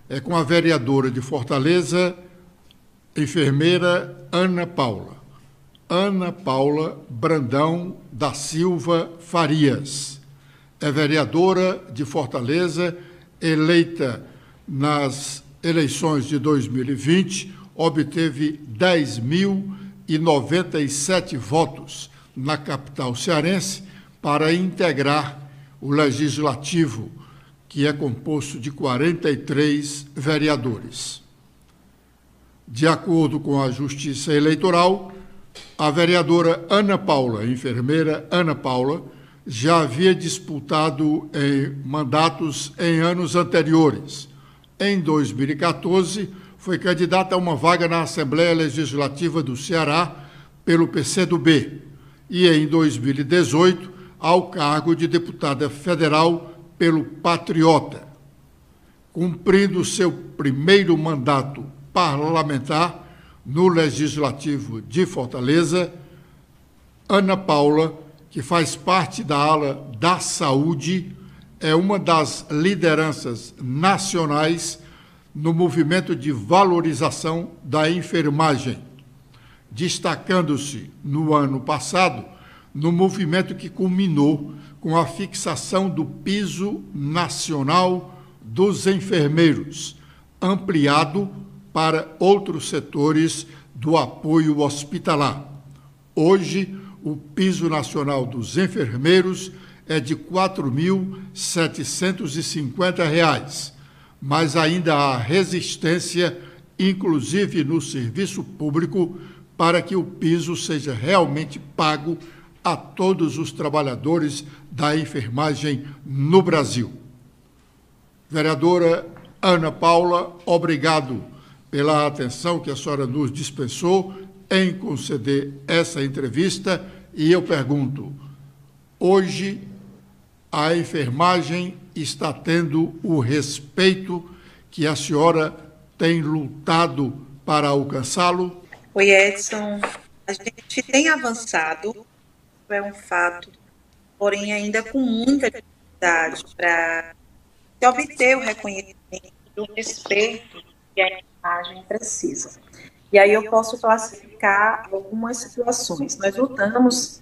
é com a vereadora de Fortaleza, enfermeira Ana Paula. Ana Paula Brandão da Silva Farias. É vereadora de Fortaleza, eleita nas eleições de 2020, obteve 10.097 votos na capital cearense para integrar o Legislativo, que é composto de 43 vereadores. De acordo com a Justiça Eleitoral, a vereadora Ana Paula, a enfermeira Ana Paula, já havia disputado mandatos em anos anteriores. Em 2014, foi candidata a uma vaga na Assembleia Legislativa do Ceará pelo PCdoB e, em 2018, ao cargo de deputada federal pelo Patriota. Cumprindo seu primeiro mandato parlamentar no Legislativo de Fortaleza, Ana Paula, que faz parte da ala da saúde, é uma das lideranças nacionais no movimento de valorização da enfermagem, destacando-se no ano passado no movimento que culminou com a fixação do piso nacional dos enfermeiros, ampliado para outros setores do apoio hospitalar. Hoje, o piso nacional dos enfermeiros é de R$ 4.750, mas ainda há resistência, inclusive no serviço público, para que o piso seja realmente pago a todos os trabalhadores da enfermagem no Brasil. Vereadora Ana Paula, obrigado pela atenção que a senhora nos dispensou em conceder essa entrevista, e eu pergunto, hoje a enfermagem está tendo o respeito que a senhora tem lutado para alcançá-lo? Oi, Edson. A gente tem avançado, é um fato, porém ainda com muita dificuldade para obter o reconhecimento e o respeito que a enfermagem precisa. E aí eu posso classificar algumas situações. Nós lutamos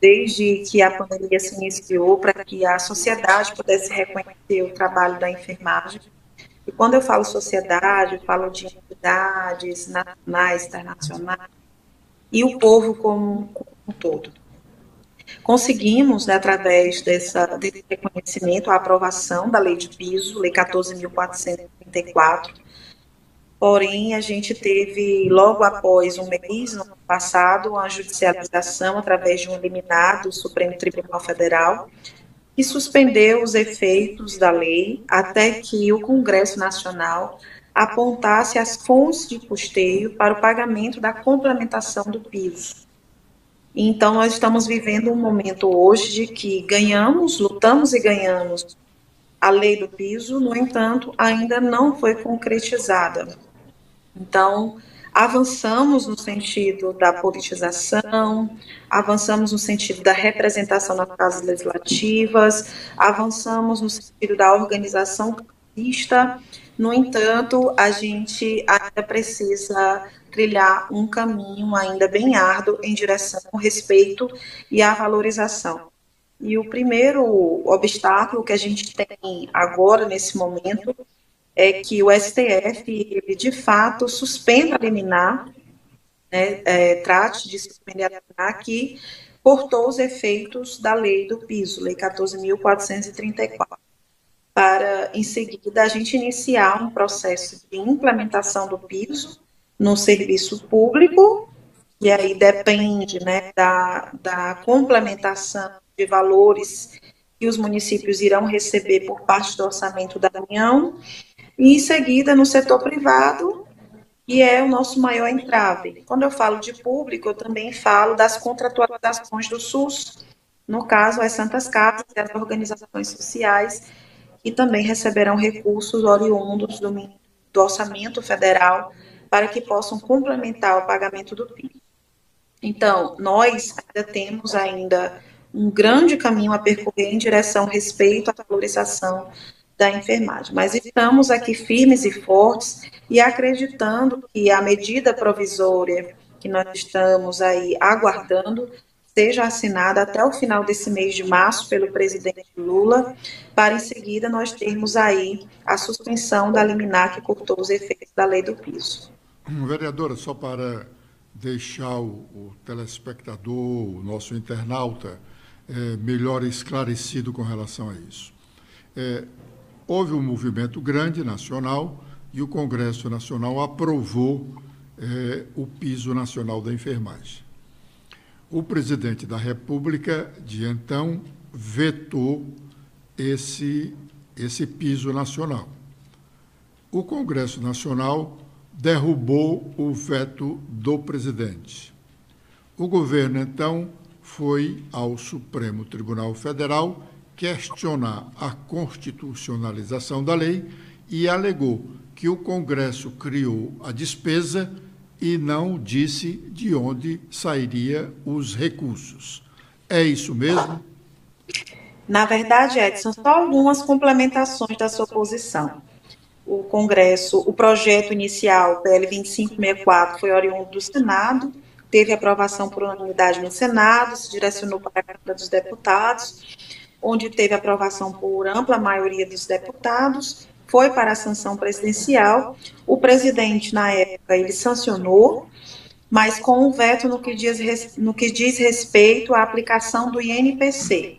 desde que a pandemia se iniciou para que a sociedade pudesse reconhecer o trabalho da enfermagem. E quando eu falo sociedade, eu falo de entidades nacionais, internacionais, e o povo como um todo. Conseguimos, né, através desse reconhecimento, a aprovação da lei de piso, lei 14.434, porém, a gente teve, logo após um mês, no ano passado, a judicialização através de um liminar do Supremo Tribunal Federal, que suspendeu os efeitos da lei até que o Congresso Nacional apontasse as fontes de custeio para o pagamento da complementação do piso. Então, nós estamos vivendo um momento hoje de que ganhamos, lutamos e ganhamos a lei do piso, no entanto, ainda não foi concretizada. Então, avançamos no sentido da politização, avançamos no sentido da representação nas casas legislativas, avançamos no sentido da organização partista. No entanto, a gente ainda precisa trilhar um caminho ainda bem árduo em direção ao respeito e à valorização. E o primeiro obstáculo que a gente tem agora, nesse momento, é que o STF, ele, de fato, suspenda a liminar, né, trate de suspender a liminar que cortou os efeitos da lei do piso, lei 14.434, para, em seguida, a gente iniciar um processo de implementação do piso no serviço público, e aí depende, né, da complementação de valores que os municípios irão receber por parte do orçamento da União, e em seguida no setor privado, que é o nosso maior entrave. Quando eu falo de público, eu também falo das contratualizações do SUS, no caso, as Santas Casas e as organizações sociais, que também receberão recursos oriundos do orçamento federal para que possam complementar o pagamento do PIB. Então, nós ainda temos um grande caminho a percorrer em direção ao respeito à valorização da enfermagem. Mas estamos aqui firmes e fortes e acreditando que a medida provisória que nós estamos aí aguardando seja assinada até o final desse mês de março pelo presidente Lula, para em seguida nós termos aí a suspensão da liminar que cortou os efeitos da lei do piso. Vereadora, só para deixar o telespectador, o nosso internauta, melhor esclarecido com relação a isso. Houve um movimento grande nacional e o Congresso Nacional aprovou o piso nacional da enfermagem. O presidente da República, de então, vetou esse piso nacional. O Congresso Nacional derrubou o veto do presidente. O governo, então, foi ao Supremo Tribunal Federal questionar a constitucionalização da lei e alegou que o Congresso criou a despesa e não disse de onde sairiam os recursos. É isso mesmo? Na verdade, Edson, só algumas complementações da sua posição. O Congresso, o projeto inicial, PL 2564, foi oriundo do Senado, teve aprovação por unanimidade no Senado, se direcionou para a Câmara dos Deputados, onde teve aprovação por ampla maioria dos deputados, foi para a sanção presidencial. O presidente, na época, ele sancionou, mas com um veto no que diz respeito à aplicação do INPC,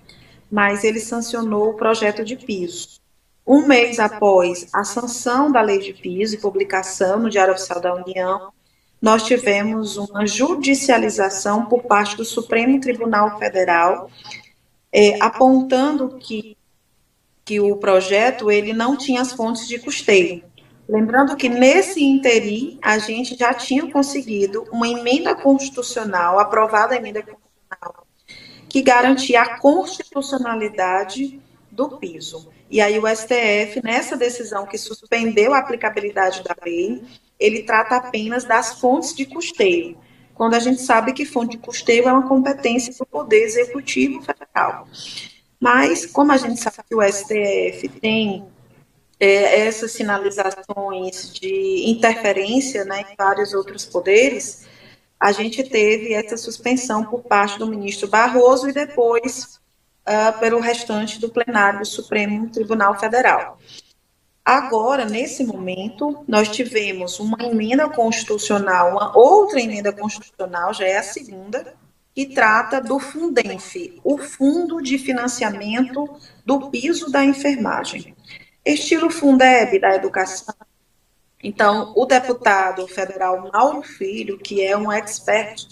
mas ele sancionou o projeto de piso. Um mês após a sanção da lei de piso e publicação no Diário Oficial da União, nós tivemos uma judicialização por parte do Supremo Tribunal Federal, apontando que o projeto ele não tinha as fontes de custeio. Lembrando que nesse interim a gente já tinha conseguido uma emenda constitucional, aprovada a emenda constitucional, que garantia a constitucionalidade do piso. E aí o STF, nessa decisão que suspendeu a aplicabilidade da lei, ele trata apenas das fontes de custeio, quando a gente sabe que fonte de custeio é uma competência do Poder Executivo Federal. Mas, como a gente sabe que o STF tem essas sinalizações de interferência, né, em vários outros poderes, a gente teve essa suspensão por parte do ministro Barroso e depois pelo restante do plenário do Supremo Tribunal Federal. Agora, nesse momento, nós tivemos uma emenda constitucional, uma outra emenda constitucional, já é a segunda, que trata do Fundenf, o Fundo de Financiamento do Piso da Enfermagem. Estilo Fundeb da educação. Então, o deputado federal Mauro Filho, que é um expert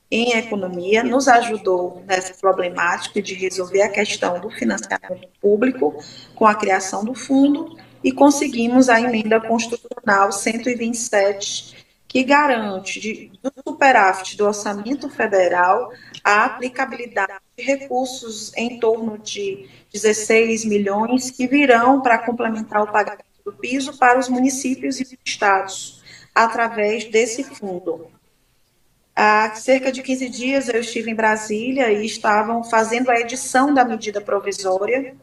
em economia, nos ajudou nessa problemática de resolver a questão do financiamento público com a criação do fundo e conseguimos a emenda constitucional 127, que garante do superávit do orçamento federal a aplicabilidade de recursos em torno de 16 milhões que virão para complementar o pagamento do piso para os municípios e estados, através desse fundo. Há cerca de 15 dias eu estive em Brasília e estavam fazendo a edição da medida provisória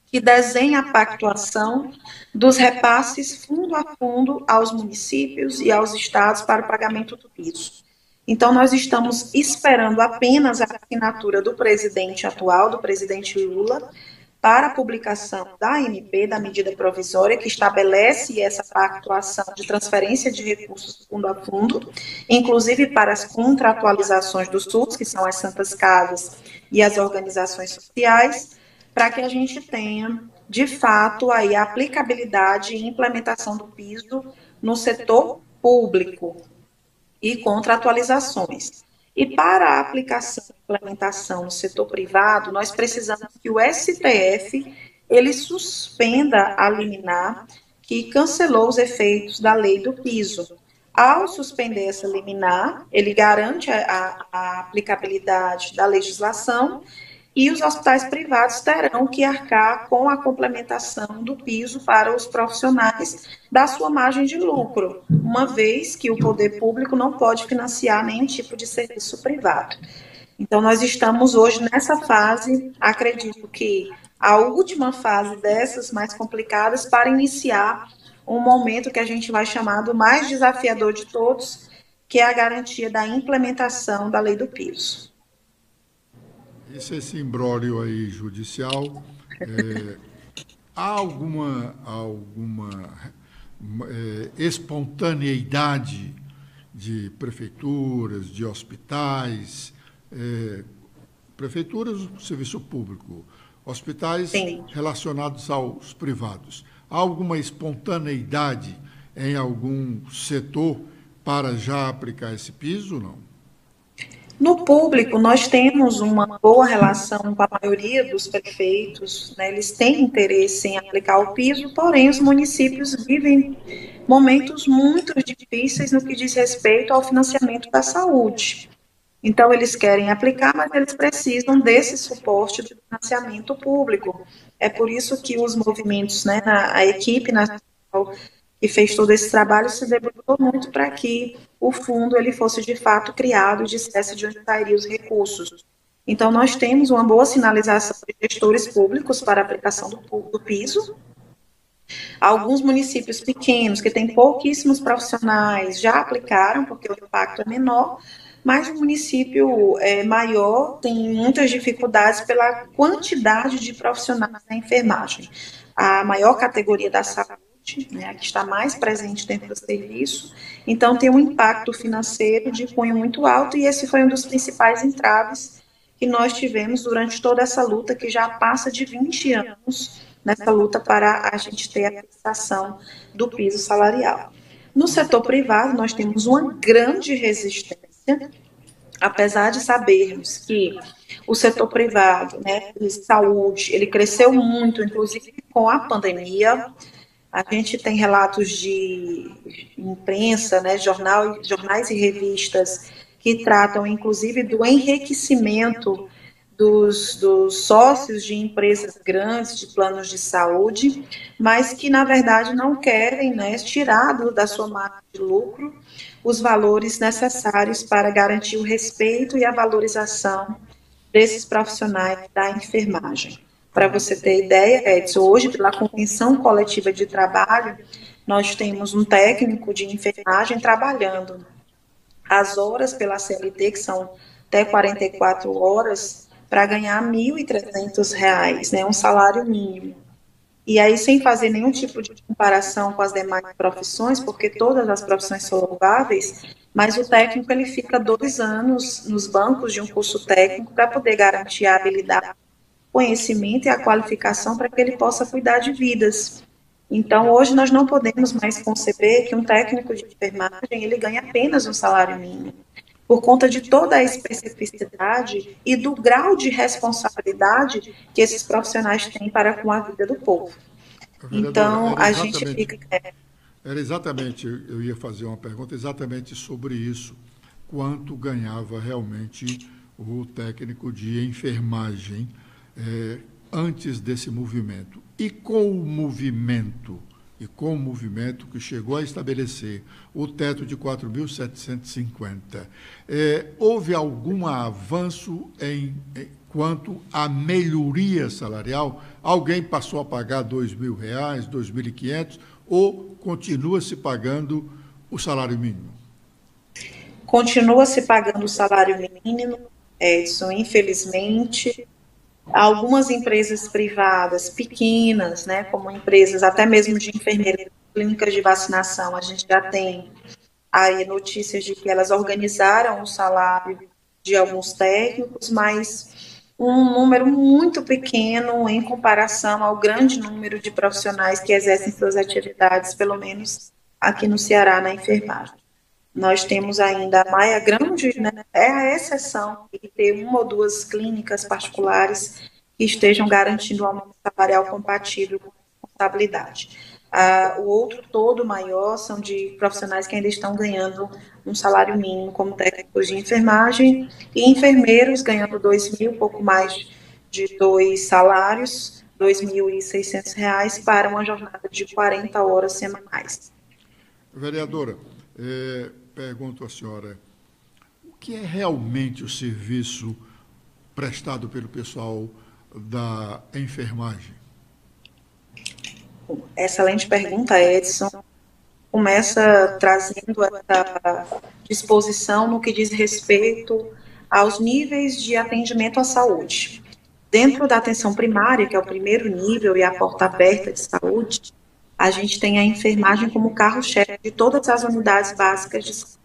que desenha a pactuação dos repasses fundo a fundo aos municípios e aos estados para o pagamento do piso. Então, nós estamos esperando apenas a assinatura do presidente atual, do presidente Lula, para a publicação da MP, da medida provisória, que estabelece essa pactuação de transferência de recursos fundo a fundo, inclusive para as contratualizações do SUS, que são as Santas Casas e as organizações sociais, para que a gente tenha, de fato, aí a aplicabilidade e implementação do piso no setor público e contratualizações. E para a aplicação e implementação no setor privado, nós precisamos que o STF ele suspenda a liminar que cancelou os efeitos da lei do piso. Ao suspender essa liminar, ele garante a aplicabilidade da legislação e os hospitais privados terão que arcar com a complementação do piso para os profissionais da sua margem de lucro, uma vez que o poder público não pode financiar nenhum tipo de serviço privado. Então, nós estamos hoje nessa fase, acredito que a última fase dessas, mais complicadas, para iniciar um momento que a gente vai chamar do mais desafiador de todos, que é a garantia da implementação da lei do piso. Esse imbróglio aí judicial, há alguma espontaneidade de prefeituras, de hospitais, prefeituras do serviço público, hospitais Sim. relacionados aos privados. Há alguma espontaneidade em algum setor para já aplicar esse piso, não? No público, nós temos uma boa relação com a maioria dos prefeitos, né? Eles têm interesse em aplicar o piso, porém os municípios vivem momentos muito difíceis no que diz respeito ao financiamento da saúde. Então, eles querem aplicar, mas eles precisam desse suporte do financiamento público. É por isso que os movimentos, né, a equipe nacional que fez todo esse trabalho se debruçou muito para que o fundo ele fosse de fato criado e dissesse de onde sairiam os recursos. Então, nós temos uma boa sinalização de gestores públicos para a aplicação do piso. Alguns municípios pequenos, que têm pouquíssimos profissionais, já aplicaram, porque o impacto é menor, mas o município maior tem muitas dificuldades pela quantidade de profissionais na enfermagem. A maior categoria da saúde, né, a que está mais presente dentro do serviço, então tem um impacto financeiro de cunho muito alto, e esse foi um dos principais entraves que nós tivemos durante toda essa luta, que já passa de 20 anos nessa luta para a gente ter a fixação do piso salarial. No setor privado, nós temos uma grande resistência, apesar de sabermos que o setor privado, né, de saúde, ele cresceu muito, inclusive com a pandemia. A gente tem relatos de imprensa, né, jornais e revistas que tratam, inclusive, do enriquecimento dos sócios de empresas grandes, de planos de saúde, mas que, na verdade, não querem, né, tirar da sua margem de lucro os valores necessários para garantir o respeito e a valorização desses profissionais da enfermagem. Para você ter ideia, Edson, hoje, pela convenção coletiva de trabalho, nós temos um técnico de enfermagem trabalhando as horas pela CLT, que são até 44 horas, para ganhar R$ 1.300, né, um salário mínimo. E aí, sem fazer nenhum tipo de comparação com as demais profissões, porque todas as profissões são louváveis, mas o técnico ele fica 2 anos nos bancos de um curso técnico para poder garantir a habilidade, conhecimento e a qualificação para que ele possa cuidar de vidas. Então, hoje nós não podemos mais conceber que um técnico de enfermagem ele ganha apenas um salário mínimo, por conta de toda a especificidade e do grau de responsabilidade que esses profissionais têm para com a vida do povo. Vereadora, Então, a gente fica... eu ia fazer uma pergunta exatamente sobre isso, quanto ganhava realmente o técnico de enfermagem antes desse movimento. E com o movimento que chegou a estabelecer o teto de 4.750, houve algum avanço quanto à melhoria salarial? Alguém passou a pagar R$2.000, R$2.500, ou continua se pagando o salário mínimo? Continua se pagando o salário mínimo, Edson, infelizmente. Algumas empresas privadas pequenas, né, como empresas até mesmo de enfermeiras, clínicas de vacinação, a gente já tem aí notícias de que elas organizaram o salário de alguns técnicos, mas um número muito pequeno em comparação ao grande número de profissionais que exercem suas atividades, pelo menos aqui no Ceará, na enfermagem. Nós temos ainda a Maia Grande, né, é a exceção de ter uma ou duas clínicas particulares que estejam garantindo um aumento salarial compatível com a responsabilidade. O outro todo maior são de profissionais que ainda estão ganhando um salário mínimo, como técnicos de enfermagem, e enfermeiros ganhando 2.000, pouco mais de 2 salários, R$2.600, para uma jornada de 40 horas semanais. Vereadora, pergunto à senhora, o que é realmente o serviço prestado pelo pessoal da enfermagem? Excelente pergunta, Edson. Começa trazendo essa disposição no que diz respeito aos níveis de atendimento à saúde. Dentro da atenção primária, que é o primeiro nível e a porta aberta de saúde, a gente tem a enfermagem como carro-chefe de todas as unidades básicas de saúde.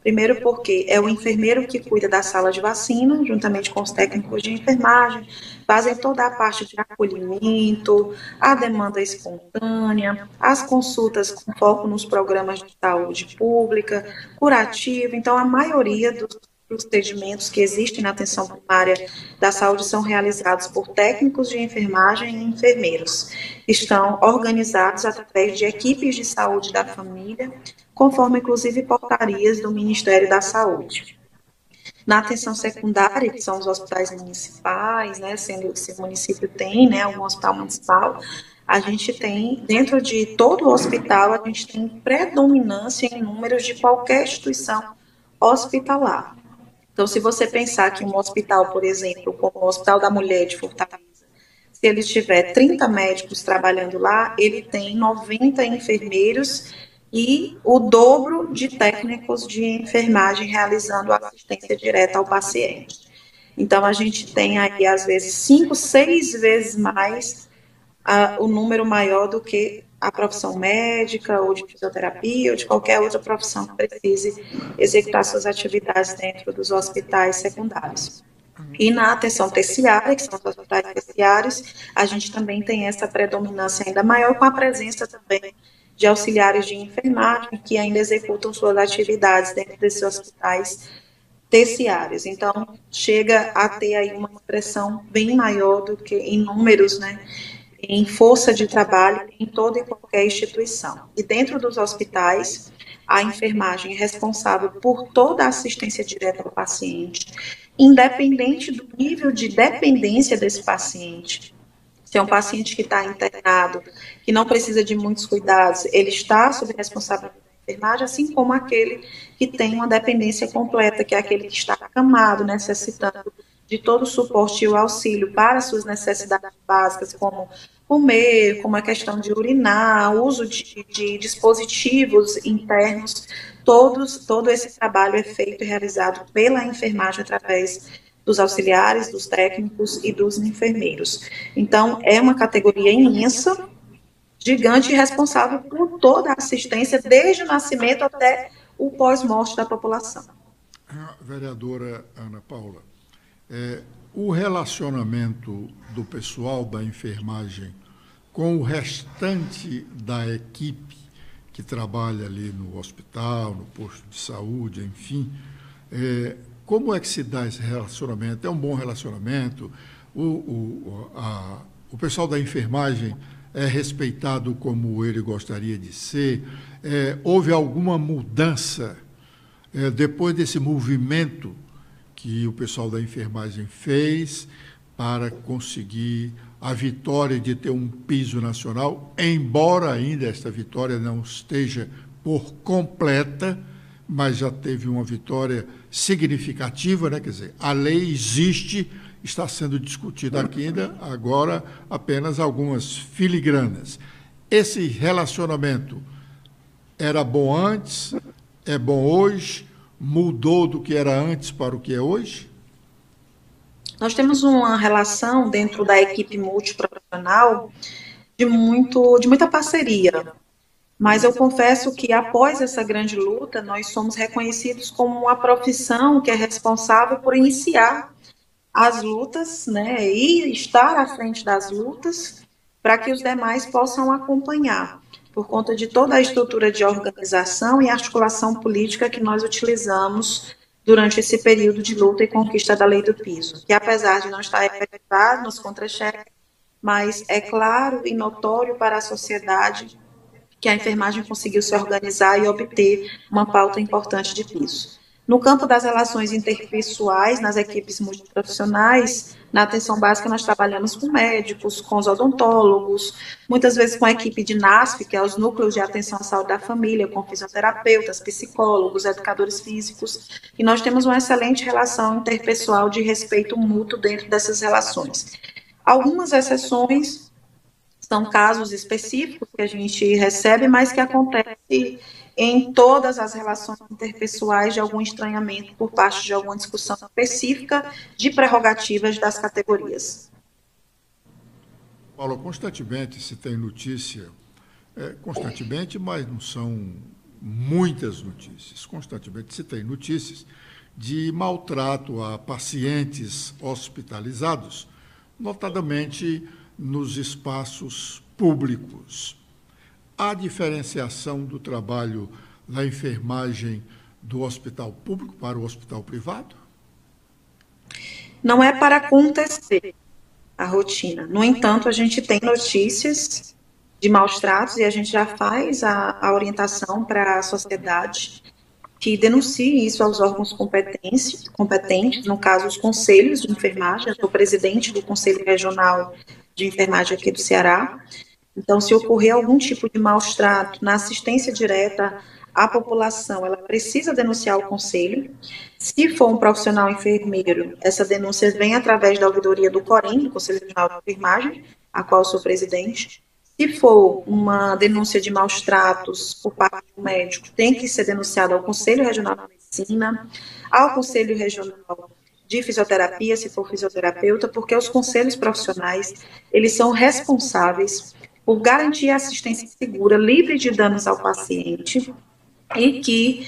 Primeiro porque é o enfermeiro que cuida da sala de vacina, juntamente com os técnicos de enfermagem, fazem toda a parte de acolhimento, a demanda espontânea, as consultas com foco nos programas de saúde pública, curativo. Então, a maioria dos procedimentos que existem na atenção primária da saúde são realizados por técnicos de enfermagem e enfermeiros. Estão organizados através de equipes de saúde da família, conforme inclusive portarias do Ministério da Saúde. Na atenção secundária, que são os hospitais municipais, né, sendo se o município tem, né, um hospital municipal, a gente tem, dentro de todo o hospital, a gente tem predominância em números de qualquer instituição hospitalar. Então, se você pensar que um hospital, por exemplo, como o Hospital da Mulher de Fortaleza, se ele tiver 30 médicos trabalhando lá, ele tem 90 enfermeiros e o dobro de técnicos de enfermagem realizando assistência direta ao paciente. Então, a gente tem aí, às vezes, 5, 6 vezes mais o número maior do que a profissão médica, ou de fisioterapia, ou de qualquer outra profissão que precise executar suas atividades dentro dos hospitais secundários. E na atenção terciária, que são os hospitais terciários, a gente também tem essa predominância ainda maior, com a presença também de auxiliares de enfermagem, que ainda executam suas atividades dentro desses hospitais terciários. Então, chega a ter aí uma expressão bem maior do que em números, né, em força de trabalho em toda e qualquer instituição. E dentro dos hospitais, a enfermagem é responsável por toda a assistência direta ao paciente, independente do nível de dependência desse paciente. Se é um paciente que está internado, que não precisa de muitos cuidados, ele está sob responsabilidade da enfermagem, assim como aquele que tem uma dependência completa, que é aquele que está acamado, necessitando de todo o suporte e o auxílio para suas necessidades básicas, como comer, como a questão de urinar, uso de dispositivos internos. Todo esse trabalho é feito e realizado pela enfermagem através dos auxiliares, dos técnicos e dos enfermeiros. Então, é uma categoria imensa, gigante e responsável por toda a assistência, desde o nascimento até o pós-morte da população. Vereadora Ana Paula, o relacionamento do pessoal da enfermagem com o restante da equipe que trabalha ali no hospital, no posto de saúde, enfim, como é que se dá esse relacionamento? É um bom relacionamento? O pessoal da enfermagem é respeitado como ele gostaria de ser? Houve alguma mudança depois desse movimento que o pessoal da enfermagem fez para conseguir a vitória de ter um piso nacional, embora ainda esta vitória não esteja por completa, mas já teve uma vitória significativa, né? Quer dizer, a lei existe, está sendo discutida aqui ainda, agora apenas algumas filigranas. Esse relacionamento era bom antes, é bom hoje, mudou do que era antes para o que é hoje? Nós temos uma relação dentro da equipe multiprofissional de muita parceria, mas eu confesso que após essa grande luta, nós somos reconhecidos como uma profissão que é responsável por iniciar as lutas, né, e estar à frente das lutas para que os demais possam acompanhar, por conta de toda a estrutura de organização e articulação política que nós utilizamos durante esse período de luta e conquista da lei do piso, que apesar de não estar efetivado nos contra-cheques, mas é claro e notório para a sociedade que a enfermagem conseguiu se organizar e obter uma pauta importante de piso. No campo das relações interpessoais, nas equipes multiprofissionais, na atenção básica nós trabalhamos com médicos, com os odontólogos, muitas vezes com a equipe de NASF, que é os núcleos de atenção à saúde da família, com fisioterapeutas, psicólogos, educadores físicos, e nós temos uma excelente relação interpessoal de respeito mútuo dentro dessas relações. Algumas exceções são casos específicos que a gente recebe, mas que acontece em todas as relações interpessoais de algum estranhamento por parte de alguma discussão específica de prerrogativas das categorias. Paulo, constantemente se tem notícia, constantemente, mas não são muitas notícias, constantemente se tem notícias de maltrato a pacientes hospitalizados, notadamente nos espaços públicos. Há diferenciação do trabalho da enfermagem do hospital público para o hospital privado? Não é para acontecer a rotina. No entanto, a gente tem notícias de maus tratos e a gente já faz a orientação para a sociedade que denuncie isso aos órgãos competentes, no caso, os conselhos de enfermagem. Eu sou presidente do Conselho Regional de Enfermagem aqui do Ceará. Então, se ocorrer algum tipo de maus trato na assistência direta à população, ela precisa denunciar o conselho. Se for um profissional enfermeiro, essa denúncia vem através da ouvidoria do COREN, do Conselho Regional de Enfermagem, a qual eu sou presidente. Se for uma denúncia de maus tratos por parte do médico, tem que ser denunciada ao Conselho Regional de Medicina, ao Conselho Regional de Fisioterapia, se for fisioterapeuta, porque os conselhos profissionais, eles são responsáveis por garantir a assistência segura, livre de danos ao paciente, e que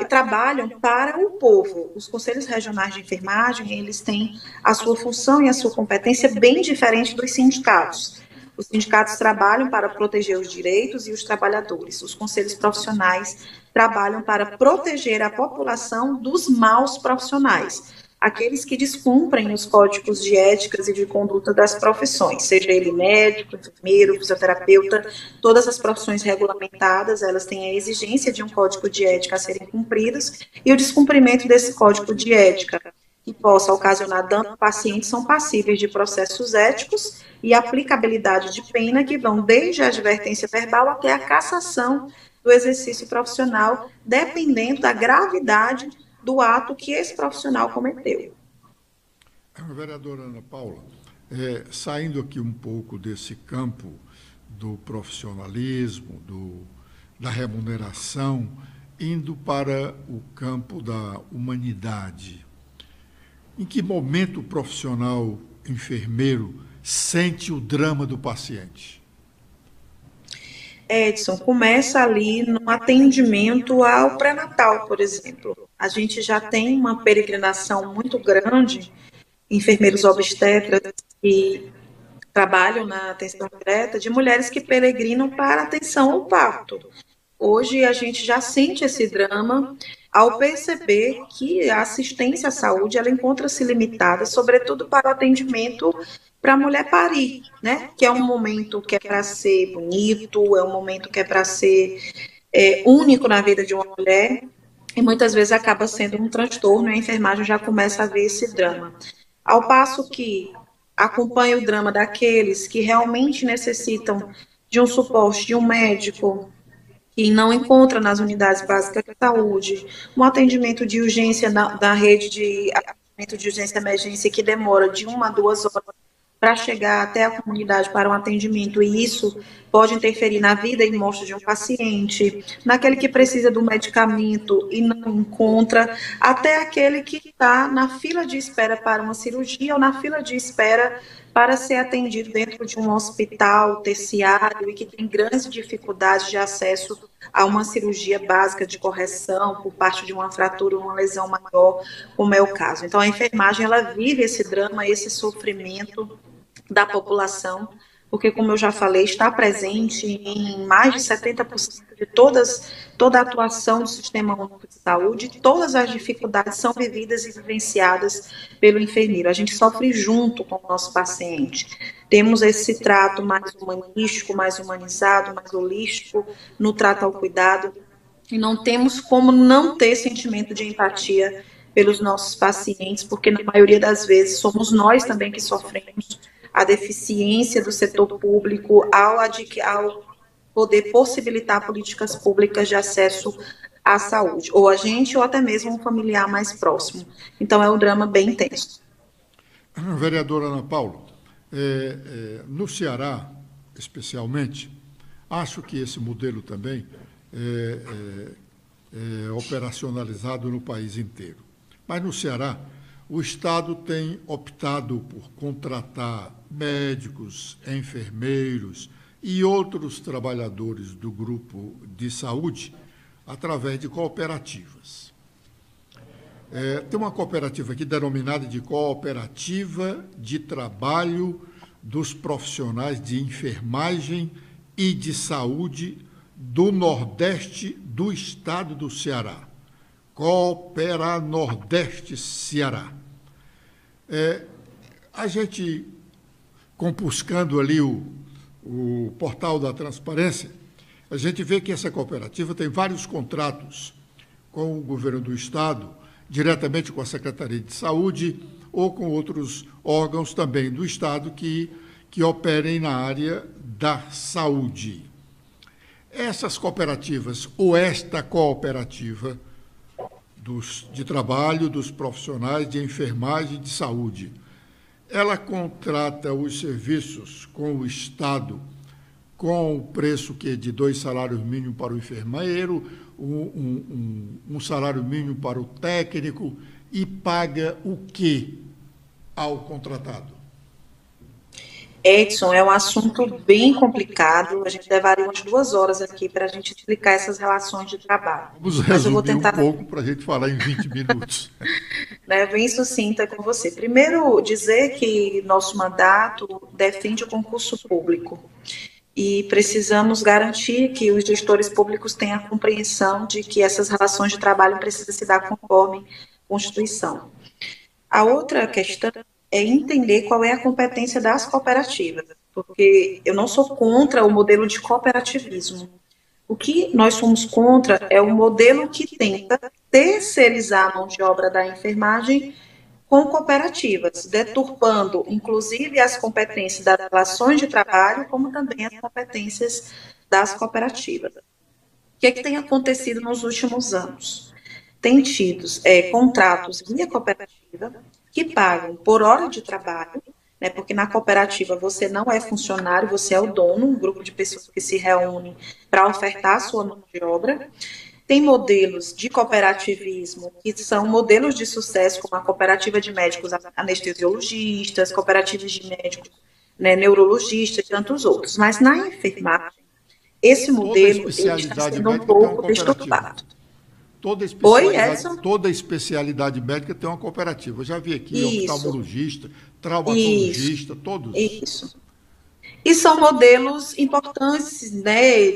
trabalham para o povo. Os conselhos regionais de enfermagem, eles têm a sua função e a sua competência bem diferente dos sindicatos. Os sindicatos trabalham para proteger os direitos e os trabalhadores. Os conselhos profissionais trabalham para proteger a população dos maus profissionais, aqueles que descumprem os códigos de éticas e de conduta das profissões, seja ele médico, enfermeiro, fisioterapeuta, todas as profissões regulamentadas, elas têm a exigência de um código de ética a serem cumpridos, e o descumprimento desse código de ética que possa ocasionar dano ao paciente são passíveis de processos éticos e aplicabilidade de pena que vão desde a advertência verbal até a cassação do exercício profissional, dependendo da gravidade do ato que esse profissional cometeu. Vereadora Ana Paula, saindo aqui um pouco desse campo do profissionalismo, da remuneração, indo para o campo da humanidade, em que momento o profissional enfermeiro sente o drama do paciente? Edson, começa ali no atendimento ao pré-natal, por exemplo. A gente já tem uma peregrinação muito grande, enfermeiros obstetras que trabalham na atenção direta, de mulheres que peregrinam para atenção ao parto. Hoje a gente já sente esse drama ao perceber que a assistência à saúde ela encontra-se limitada, sobretudo para o atendimento para a mulher parir, né? Que é um momento que é para ser bonito, é um momento que é para ser único na vida de uma mulher, e muitas vezes acaba sendo um transtorno, e a enfermagem já começa a ver esse drama. Ao passo que acompanha o drama daqueles que realmente necessitam de um suporte de um médico, que não encontra nas unidades básicas de saúde, um atendimento de urgência da rede de atendimento de urgência e emergência que demora de 1 a 2 horas para chegar até a comunidade para um atendimento, e isso pode interferir na vida e morte de um paciente, naquele que precisa do medicamento e não encontra, até aquele que está na fila de espera para uma cirurgia ou na fila de espera para ser atendido dentro de um hospital terciário e que tem grandes dificuldades de acesso a uma cirurgia básica de correção por parte de uma fratura ou uma lesão maior, como é o caso. Então, a enfermagem, ela vive esse drama, esse sofrimento da população, porque, como eu já falei, está presente em mais de 70% de toda a atuação do Sistema Único de Saúde, todas as dificuldades são vividas e vivenciadas pelo enfermeiro. A gente sofre junto com o nosso paciente. Temos esse trato mais humanístico, mais humanizado, mais holístico no trato ao cuidado. E não temos como não ter sentimento de empatia pelos nossos pacientes, porque na maioria das vezes somos nós também que sofremos a deficiência do setor público ao poder possibilitar políticas públicas de acesso à saúde, ou a gente, ou até mesmo um familiar mais próximo. Então, é um drama bem intenso. Vereadora Ana Paula, no Ceará, especialmente, acho que esse modelo também é operacionalizado no país inteiro. Mas no Ceará, o Estado tem optado por contratar médicos, enfermeiros e outros trabalhadores do grupo de saúde através de cooperativas. Tem uma cooperativa aqui denominada de Cooperativa de Trabalho dos Profissionais de Enfermagem e de Saúde do Nordeste do Estado do Ceará. Coopera Nordeste Ceará. A gente, compuscando ali o portal da transparência, a gente vê que essa cooperativa tem vários contratos com o governo do Estado, diretamente com a Secretaria de Saúde ou com outros órgãos também do Estado que operem na área da saúde. Essas cooperativas, ou esta cooperativa de trabalho dos profissionais de enfermagem e de saúde, ela contrata os serviços com o Estado com o preço que é de 2 salários mínimos para o enfermeiro, um salário mínimo para o técnico, e paga o quê ao contratado? Edson, é um assunto bem complicado, a gente levaria umas 2 horas aqui para a gente explicar essas relações de trabalho. Vamos resumir um pouco para a gente falar em 20 minutos. Bem sucinta com você. Primeiro, dizer que nosso mandato defende o concurso público e precisamos garantir que os gestores públicos tenham a compreensão de que essas relações de trabalho precisam se dar conforme a Constituição. A outra questão é entender qual é a competência das cooperativas, porque eu não sou contra o modelo de cooperativismo. O que nós somos contra é o modelo que tenta terceirizar a mão de obra da enfermagem com cooperativas, deturpando, inclusive, as competências das relações de trabalho, como também as competências das cooperativas. O que tem acontecido nos últimos anos? Tem tido contratos via cooperativa que pagam por hora de trabalho, porque na cooperativa você não é funcionário, você é o dono, um grupo de pessoas que se reúnem para ofertar a sua mão de obra. Tem modelos de cooperativismo que são modelos de sucesso, como a cooperativa de médicos anestesiologistas, cooperativas de médicos neurologistas e tantos outros. Mas na enfermagem, esse modelo está sendo um pouco deturpado. Toda especialidade médica tem uma cooperativa. Eu já vi aqui oftalmologista, traumatologista, todos. Isso. E são modelos importantes,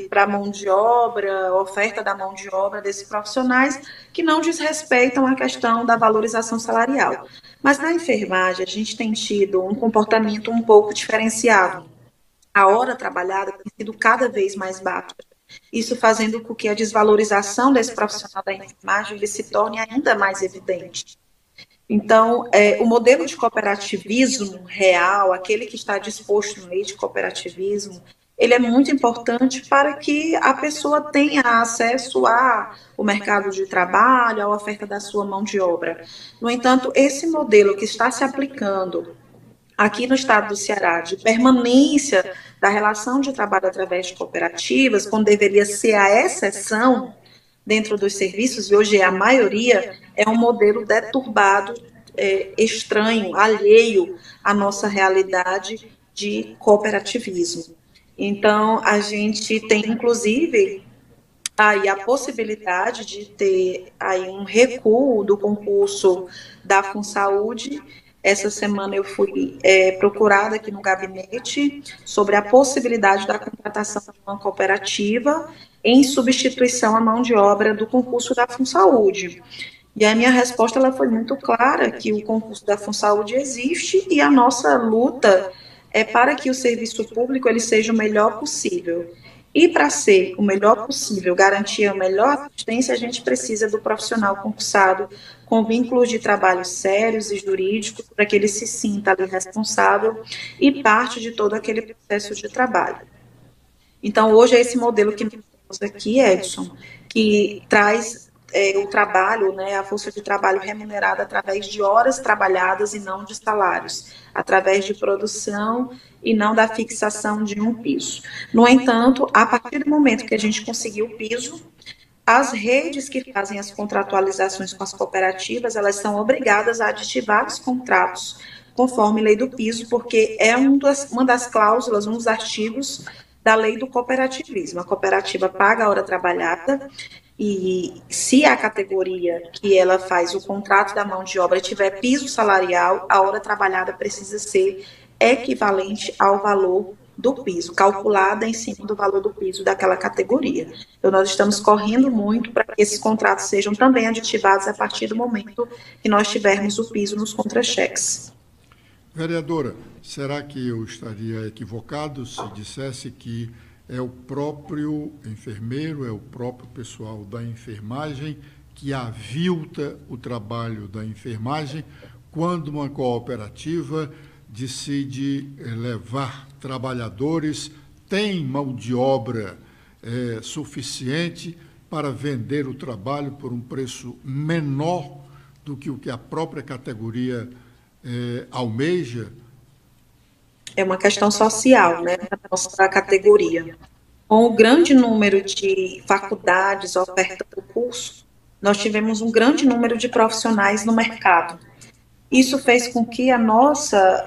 para a mão de obra, oferta da mão de obra desses profissionais, que não desrespeitam a questão da valorização salarial. Mas na enfermagem, a gente tem tido um comportamento um pouco diferenciado. A hora trabalhada tem sido cada vez mais baixa. Isso fazendo com que a desvalorização desse profissional da enfermagem ele se torne ainda mais evidente. Então, o modelo de cooperativismo real, aquele que está disposto no meio de cooperativismo, ele é muito importante para que a pessoa tenha acesso ao mercado de trabalho, à oferta da sua mão de obra. No entanto, esse modelo que está se aplicando aqui no estado do Ceará, de permanência da relação de trabalho através de cooperativas, quando deveria ser a exceção dentro dos serviços, e hoje é a maioria, é um modelo deturbado, estranho, alheio à nossa realidade de cooperativismo. Então, a gente tem, inclusive, aí a possibilidade de ter aí um recuo do concurso da FunSaúde. Essa semana eu fui procurada aqui no gabinete sobre a possibilidade da contratação de uma cooperativa em substituição à mão de obra do concurso da FunSaúde. E a minha resposta ela foi muito clara, que o concurso da FunSaúde existe e a nossa luta é para que o serviço público ele seja o melhor possível. E para ser o melhor possível, garantir a melhor assistência, a gente precisa do profissional concursado com vínculos de trabalho sérios e jurídicos, para que ele se sinta ali responsável e parte de todo aquele processo de trabalho. Então, hoje é esse modelo que nós temos aqui, Edson, que traz o trabalho, né, a força de trabalho remunerada através de horas trabalhadas e não de salários, através de produção e não da fixação de um piso. No entanto, a partir do momento que a gente conseguiu o piso, as redes que fazem as contratualizações com as cooperativas, elas são obrigadas a aditivar os contratos conforme lei do piso, porque é uma das cláusulas, um dos artigos da lei do cooperativismo. A cooperativa paga a hora trabalhada e se a categoria que ela faz o contrato da mão de obra tiver piso salarial, a hora trabalhada precisa ser equivalente ao valor do piso, calculada em cima do valor do piso daquela categoria. Então, nós estamos correndo muito para que esses contratos sejam também aditivados a partir do momento que nós tivermos o piso nos contra-cheques. Vereadora, será que eu estaria equivocado se dissesse que é o próprio enfermeiro, é o próprio pessoal da enfermagem que avilta o trabalho da enfermagem quando uma cooperativa decide levar trabalhadores, tem mão de obra suficiente para vender o trabalho por um preço menor do que o que a própria categoria almeja? É uma questão social, né, da nossa categoria. Com o grande número de faculdades ofertando o curso, nós tivemos um grande número de profissionais no mercado. Isso fez com que a nossa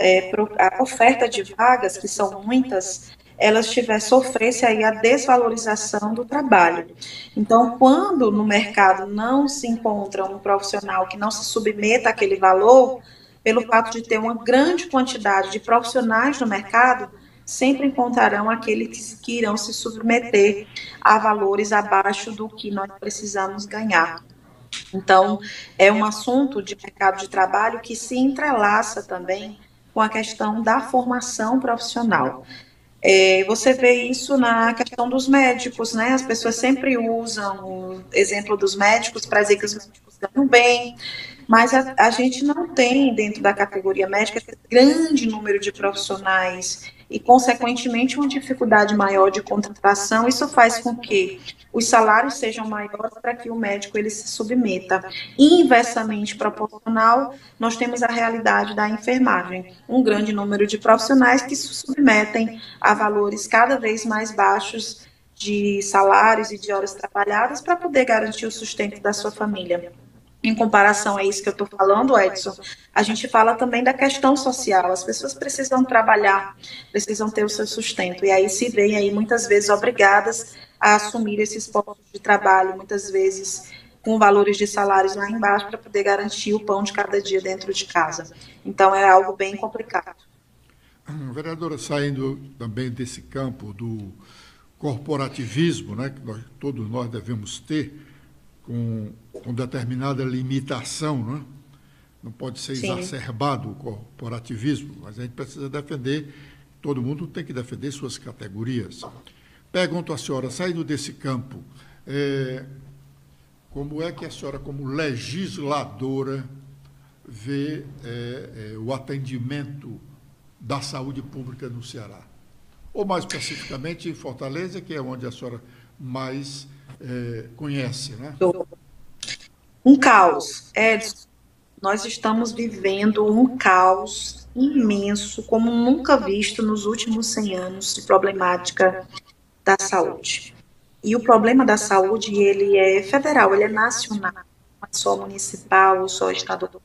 a oferta de vagas, que são muitas, elas sofresse aí a desvalorização do trabalho. Então, quando no mercado não se encontra um profissional que não se submeta àquele valor, pelo fato de ter uma grande quantidade de profissionais no mercado, sempre encontrarão aqueles que irão se submeter a valores abaixo do que nós precisamos ganhar. Então, é um assunto de mercado de trabalho que se entrelaça também com a questão da formação profissional. Você vê isso na questão dos médicos, né? As pessoas sempre usam o exemplo dos médicos para dizer que os médicos ganham bem, mas a gente não tem dentro da categoria médica esse grande número de profissionais e, consequentemente, uma dificuldade maior de contratação. Isso faz com que os salários sejam maiores para que o médico ele se submeta. Inversamente proporcional, nós temos a realidade da enfermagem. Um grande número de profissionais que se submetem a valores cada vez mais baixos de salários e de horas trabalhadas para poder garantir o sustento da sua família. Em comparação a isso que eu estou falando, Edson, a gente fala também da questão social. As pessoas precisam trabalhar, precisam ter o seu sustento, e aí se veem aí muitas vezes obrigadas a assumir esses postos de trabalho, muitas vezes com valores de salários lá embaixo, para poder garantir o pão de cada dia dentro de casa. Então, é algo bem complicado. Vereadora, saindo também desse campo do corporativismo, né, que todos nós devemos ter, com determinada limitação, né? Não pode ser exacerbado o corporativismo, mas a gente precisa defender, todo mundo tem que defender suas categorias. Pergunto à senhora, saindo desse campo, como é que a senhora, como legisladora, vê o atendimento da saúde pública no Ceará? Ou, mais especificamente, em Fortaleza, que é onde a senhora mais conhece, né? Um caos. Edson, nós estamos vivendo um caos imenso, como nunca visto nos últimos 100 anos de problemática da saúde. E o problema da saúde, ele é federal, ele é nacional, não é só municipal ou só estadual.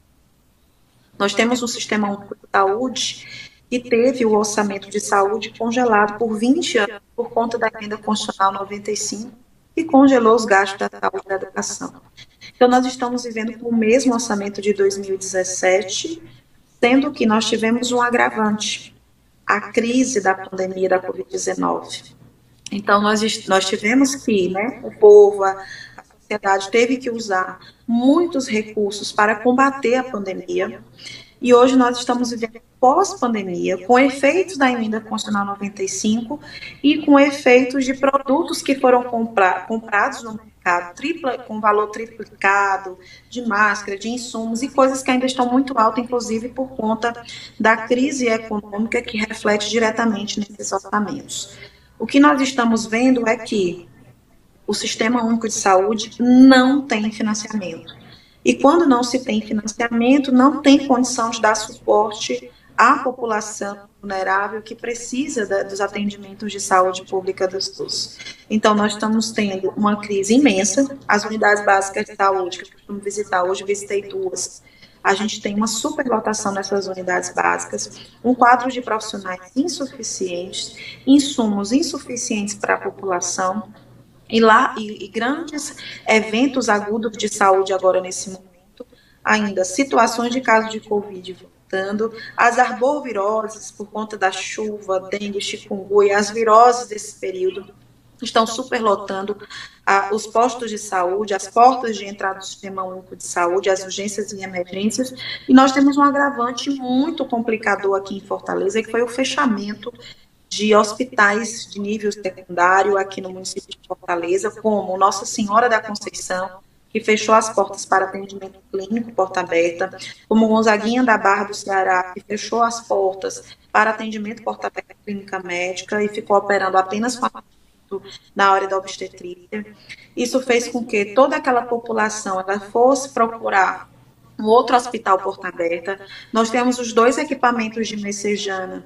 Nós temos um sistema único de saúde que teve o orçamento de saúde congelado por 20 anos por conta da Emenda Constitucional 95, que congelou os gastos da saúde e da educação. Então, nós estamos vivendo com o mesmo orçamento de 2017, sendo que nós tivemos um agravante, a crise da pandemia da Covid-19. Então, nós tivemos que, né, o povo, a sociedade teve que usar muitos recursos para combater a pandemia, e hoje nós estamos vivendo pós-pandemia, com efeitos da emenda constitucional 95 e com efeitos de produtos que foram comprados no mercado com valor triplicado, de máscara, de insumos e coisas que ainda estão muito altas, inclusive por conta da crise econômica que reflete diretamente nesses orçamentos. O que nós estamos vendo é que o Sistema Único de Saúde não tem financiamento. E quando não se tem financiamento, não tem condição de dar suporte à população vulnerável que precisa dos atendimentos de saúde pública do SUS. Então, nós estamos tendo uma crise imensa. As unidades básicas de saúde, que eu costumo visitar, hoje visitei 2, a gente tem uma superlotação nessas unidades básicas, um quadro de profissionais insuficientes, insumos insuficientes para a população, e grandes eventos agudos de saúde agora nesse momento, ainda situações de caso de Covid voltando, as arboviroses por conta da chuva, dengue, chikungunya, as viroses desse período estão superlotando os postos de saúde, as portas de entrada do Sistema Único de Saúde, as urgências e emergências, e nós temos um agravante muito complicador aqui em Fortaleza, que foi o fechamento de hospitais de nível secundário aqui no município de Fortaleza, como Nossa Senhora da Conceição, que fechou as portas para atendimento clínico, porta aberta, como Gonzaguinha da Barra do Ceará, que fechou as portas para atendimento porta aberta clínica médica e ficou operando apenas com atendimento na hora da obstetrícia. Isso fez com que toda aquela população ela fosse procurar um outro hospital porta aberta. Nós temos os 2 equipamentos de Messejana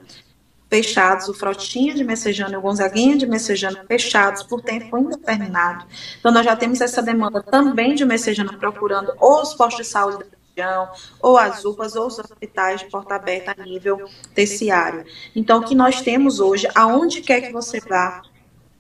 fechados, o Frotinha de Messejana e o Gonzaguinha de Messejana fechados por tempo indeterminado. Então, nós já temos essa demanda também de Messejana procurando ou os postos de saúde da região, ou as UPAs, ou os hospitais de porta aberta a nível terciário. Então, o que nós temos hoje, aonde quer que você vá,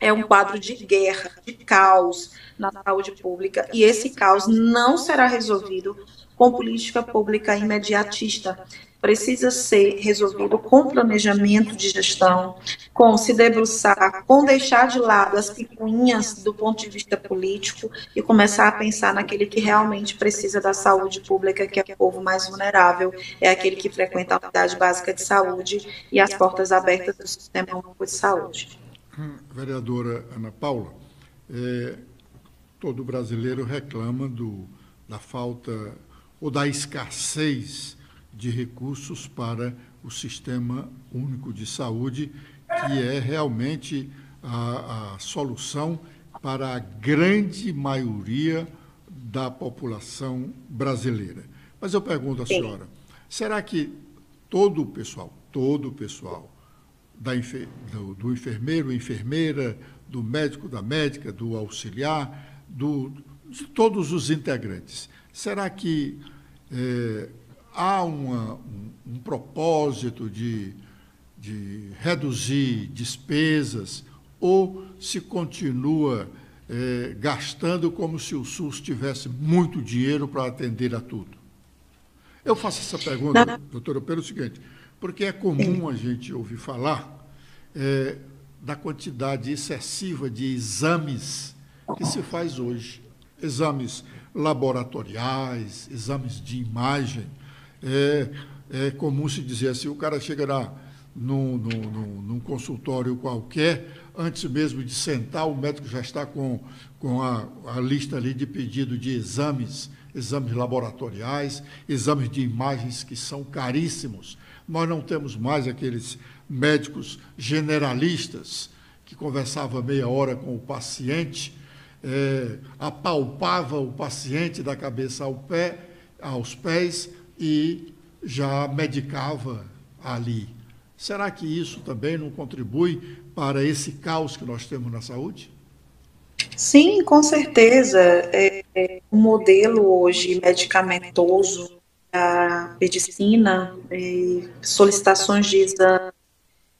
é um quadro de guerra, de caos na saúde pública, e esse caos não será resolvido com política pública imediatista. Precisa ser resolvido com planejamento de gestão, com se debruçar, com deixar de lado as picuinhas do ponto de vista político e começar a pensar naquele que realmente precisa da saúde pública, que é o povo mais vulnerável, é aquele que frequenta a unidade básica de saúde e as portas abertas do Sistema Único de Saúde. Vereadora Ana Paula, todo brasileiro reclama da falta ou da escassez de recursos para o Sistema Único de Saúde, que é realmente a solução para a grande maioria da população brasileira. Mas eu pergunto à senhora, será que todo o pessoal do enfermeiro, enfermeira, do médico, da médica, do auxiliar, de todos os integrantes, será que há um propósito de reduzir despesas ou se continua gastando como se o SUS tivesse muito dinheiro para atender a tudo? Eu faço essa pergunta, doutora, pelo seguinte, porque é comum a gente ouvir falar da quantidade excessiva de exames que se faz hoje, exames laboratoriais, exames de imagem. É comum se dizer assim, o cara chega lá num consultório qualquer, antes mesmo de sentar, o médico já está com a lista ali de pedido de exames laboratoriais, exames de imagens que são caríssimos. Nós não temos mais aqueles médicos generalistas que conversavam meia hora com o paciente, apalpava o paciente da cabeça aos pés e já medicava ali. Será que isso também não contribui para esse caos que nós temos na saúde? Sim, com certeza. O modelo hoje medicamentoso, a medicina, solicitações de exame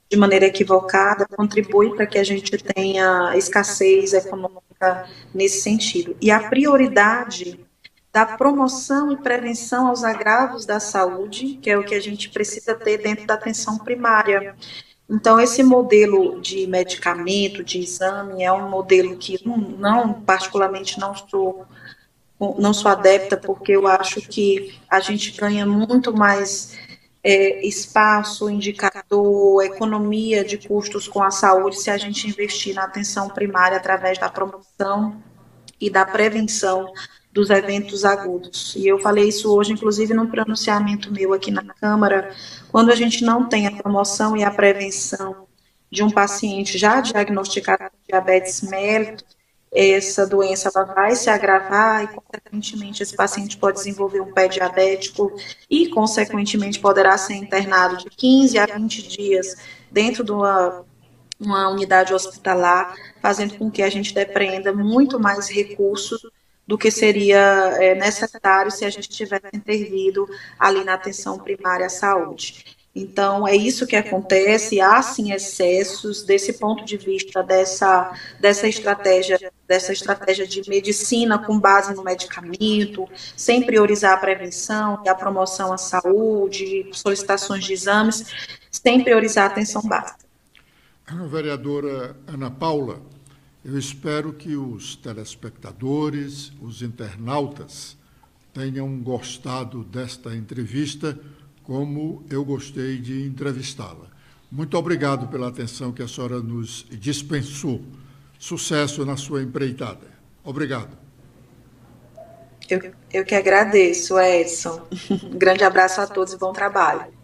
de maneira equivocada, contribui para que a gente tenha escassez econômica nesse sentido. E a prioridade da promoção e prevenção aos agravos da saúde, que é o que a gente precisa ter dentro da atenção primária. Então, esse modelo de medicamento, de exame, é um modelo que particularmente não sou não sou adepta, porque eu acho que a gente ganha muito mais espaço, indicador, economia de custos com a saúde se a gente investir na atenção primária através da promoção e da prevenção dos eventos agudos. E eu falei isso hoje, inclusive, no pronunciamento meu aqui na Câmara, quando a gente não tem a promoção e a prevenção de um paciente já diagnosticado com diabetes mellitus, essa doença ela vai se agravar e, consequentemente, esse paciente pode desenvolver um pé diabético e, consequentemente, poderá ser internado de 15 a 20 dias dentro de uma unidade hospitalar, fazendo com que a gente depreenda muito mais recursos do que seria necessário se a gente tivesse intervido ali na atenção primária à saúde. Então, é isso que acontece, há sim excessos desse ponto de vista dessa estratégia de medicina com base no medicamento, sem priorizar a prevenção e a promoção à saúde, solicitações de exames, sem priorizar a atenção básica. Vereadora Ana Paula, eu espero que os telespectadores, os internautas, tenham gostado desta entrevista como eu gostei de entrevistá-la. Muito obrigado pela atenção que a senhora nos dispensou. Sucesso na sua empreitada. Obrigado. Eu que agradeço, Edson. Um grande abraço a todos e bom trabalho.